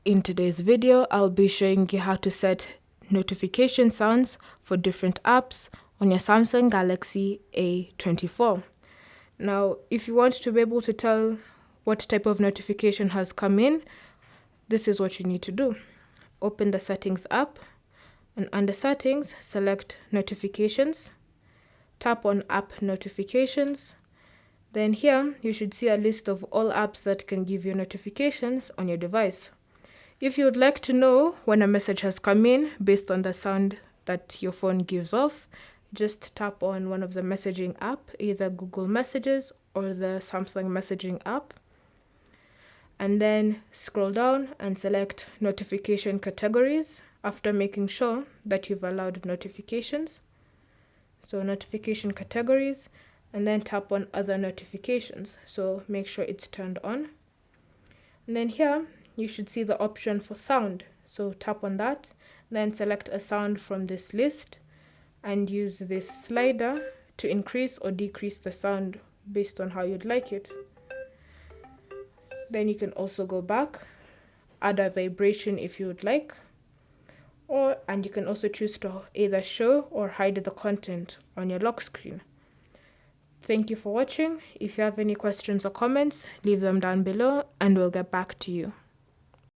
In today's video, I'll be showing you how to set notification sounds for different apps on your Samsung Galaxy A24. Now, if you want to be able to tell what type of notification has come in, this is what you need to do. Open the Settings app, and under Settings, select Notifications. Tap on App Notifications. Then here, you should see a list of all apps that can give you notifications on your device. If you would like to know when a message has come in based on the sound that your phone gives off, just tap on one of the messaging app, either Google Messages or the Samsung messaging app. And then scroll down and select notification categories after making sure that you've allowed notifications. So notification categories, and then tap on other notifications. So make sure it's turned on. And then here, you should see the option for sound. So tap on that, then select a sound from this list and use this slider to increase or decrease the sound based on how you'd like it. Then you can also go back, add a vibration if you would like, and you can also choose to either show or hide the content on your lock screen. Thank you for watching. If you have any questions or comments, leave them down below and we'll get back to you.